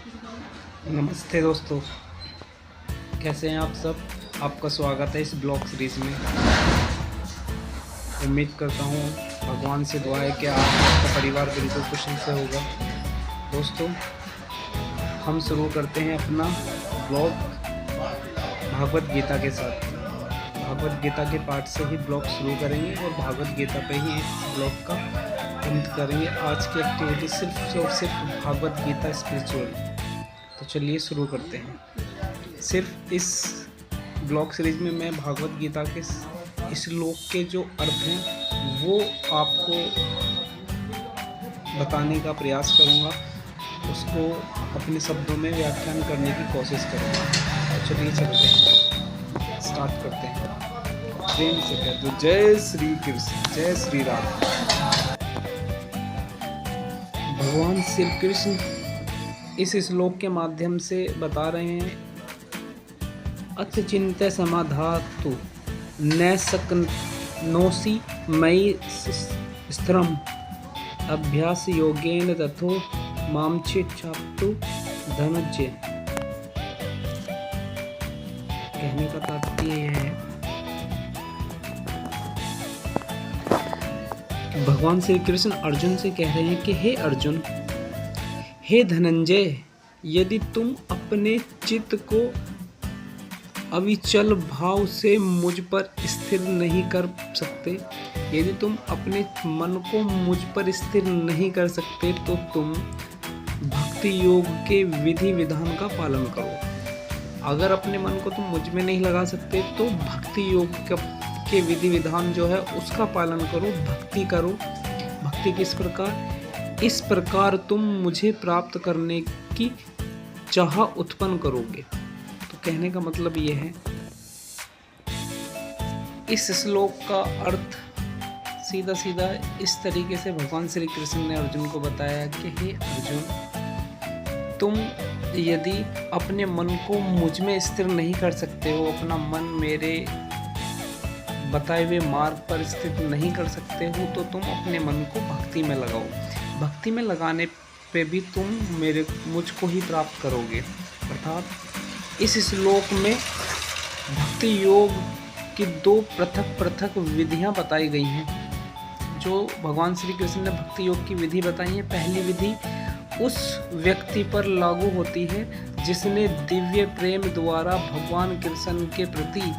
नमस्ते दोस्तों, कैसे हैं आप सब। आपका स्वागत है इस ब्लॉग सीरीज़ में। उम्मीद करता हूँ, भगवान से दुआ है कि आपका परिवार बिल्कुल कुशल से होगा। दोस्तों, हम शुरू करते हैं अपना ब्लॉग भागवत गीता के साथ। भागवत गीता के पाठ से ही ब्लॉग शुरू करेंगे और भागवत गीता पे ही इस ब्लॉग का अंत करेंगे। आज की एक्टिविटी सिर्फ और सिर्फ भागवत गीता स्पिरिचुअल। तो चलिए शुरू करते हैं। सिर्फ इस ब्लॉग सीरीज में मैं भागवत गीता के श्लोक के जो अर्थ हैं वो आपको बताने का प्रयास करूँगा, उसको अपने शब्दों में व्याख्यान करने की कोशिश करूँगा। तो चलिए चलते हैं, स्टार्ट करते हैं। प्रेम से कह दो जय श्री कृष्ण, जय श्री राम। भगवान श्री कृष्ण इस श्लोक के माध्यम से बता रहे हैं, अथ चिंत्य समाधातु न शक्नोषि मयि स्थिरम् अभ्यास योगेन ततो मां चाप्तु धनुज्य। कहने का तात्पर्य है, भगवान श्री कृष्ण अर्जुन से कह रहे हैं कि हे अर्जुन, हे धनंजय, यदि तुम अपने चित्त को अविचल भाव से मुझ पर स्थिर नहीं कर सकते, यदि तुम अपने मन को मुझ पर स्थिर नहीं कर सकते, तो तुम भक्ति योग के विधि विधान का पालन करो। अगर अपने मन को तुम मुझ में नहीं लगा सकते तो भक्ति योग के विधि विधान जो है उसका पालन करो, भक्ति करो। भक्ति किस प्रकार? इस प्रकार तुम मुझे प्राप्त करने की चाह उत्पन्न करोगे। तो कहने का मतलब ये है, इस श्लोक का अर्थ सीधा सीधा इस तरीके से भगवान श्री कृष्ण ने अर्जुन को बताया कि हे अर्जुन, तुम यदि अपने मन को मुझ में स्थिर नहीं कर सकते हो, अपना मन मेरे बताए हुए मार्ग पर स्थित नहीं कर सकते हो, तो तुम अपने मन को भक्ति में लगाओ। भक्ति में लगाने पे भी तुम मुझको ही प्राप्त करोगे। अर्थात इस श्लोक में भक्ति योग की दो पृथक पृथक विधियां बताई गई हैं। जो भगवान श्री कृष्ण ने भक्ति योग की विधि बताई है, पहली विधि उस व्यक्ति पर लागू होती है जिसने दिव्य प्रेम द्वारा भगवान कृष्ण के प्रति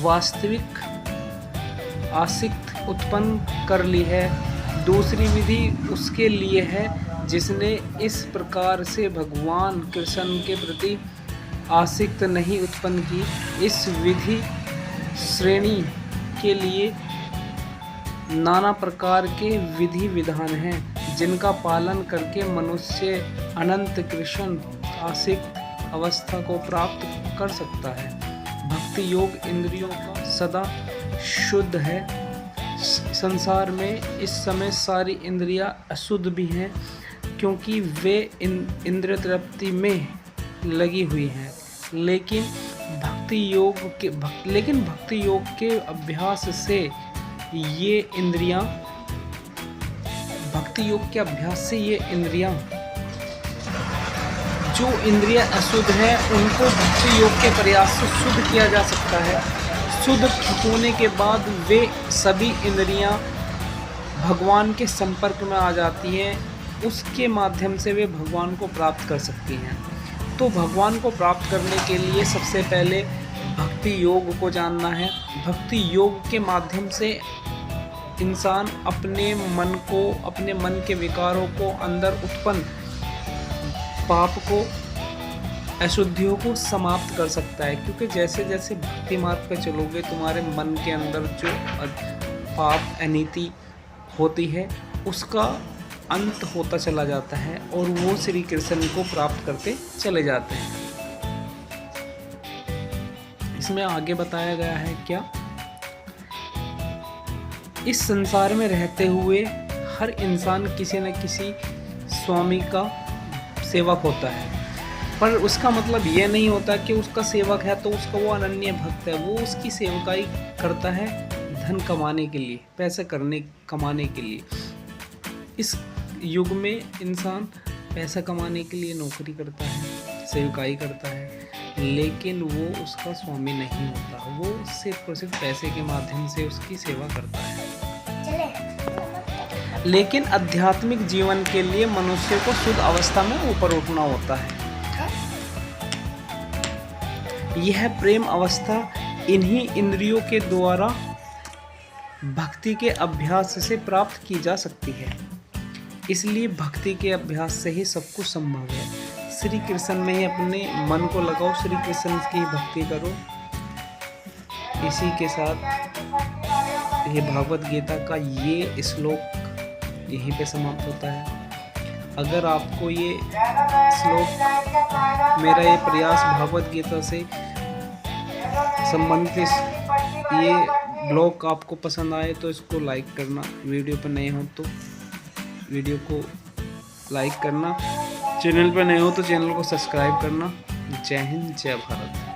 वास्तविक आसक्ति उत्पन्न कर ली है। दूसरी विधि उसके लिए है जिसने इस प्रकार से भगवान कृष्ण के प्रति आसक्ति नहीं उत्पन्न की। इस विधि श्रेणी के लिए नाना प्रकार के विधि विधान हैं, जिनका पालन करके मनुष्य अनंत कृष्ण आसक्त अवस्था को प्राप्त कर सकता है। भक्ति योग इंद्रियों का सदा शुद्ध है। संसार में इस समय सारी इंद्रियां अशुद्ध भी हैं, क्योंकि वे इंद्रिय तृप्ति में लगी हुई हैं। लेकिन भक्ति योग के अभ्यास से ये इंद्रियां जो इंद्रियां अशुद्ध हैं उनको भक्ति योग के प्रयास से शुद्ध किया जा सकता है। शुद्ध होने के बाद वे सभी इंद्रियां भगवान के संपर्क में आ जाती हैं, उसके माध्यम से वे भगवान को प्राप्त कर सकती हैं। तो भगवान को प्राप्त करने के लिए सबसे पहले भक्ति योग को जानना है। भक्ति योग के माध्यम से इंसान अपने मन के विकारों को, अंदर उत्पन्न पाप को, अशुद्धियों को समाप्त कर सकता है। क्योंकि जैसे जैसे भक्ति मार्ग पर चलोगे, तुम्हारे मन के अंदर जो पाप अनीति होती है उसका अंत होता चला जाता है और वो श्री कृष्ण को प्राप्त करते चले जाते हैं। इसमें आगे बताया गया है क्या, इस संसार में रहते हुए हर इंसान किसी न किसी स्वामी का सेवक होता है, पर उसका मतलब ये नहीं होता कि उसका सेवक है तो उसका वो अनन्य भक्त है। वो उसकी सेवकाई करता है धन कमाने के लिए, पैसे कमाने के लिए। इस युग में इंसान पैसा कमाने के लिए नौकरी करता है, सेवकाई करता है, लेकिन वो उसका स्वामी नहीं होता। वो सिर्फ और सिर्फ पैसे के माध्यम से उसकी सेवा करता है। लेकिन आध्यात्मिक जीवन के लिए मनुष्य को शुद्ध अवस्था में ऊपर उठना होता है। यह प्रेम अवस्था इन्हीं इंद्रियों के द्वारा भक्ति के अभ्यास से प्राप्त की जा सकती है। इसलिए भक्ति के अभ्यास से ही सब कुछ संभव है। श्री कृष्ण में ही अपने मन को लगाओ, श्री कृष्ण की भक्ति करो। इसी के साथ ये भागवत गीता का ये श्लोक यहीं पे समाप्त होता है। अगर आपको ये श्लोक, मेरा ये प्रयास भागवत गीता से संबंधित ये ब्लॉग आपको पसंद आए तो इसको लाइक करना। वीडियो पर नए हो तो वीडियो को लाइक करना, चैनल पर नए हो तो चैनल को सब्सक्राइब करना। जय हिंद, जय भारत।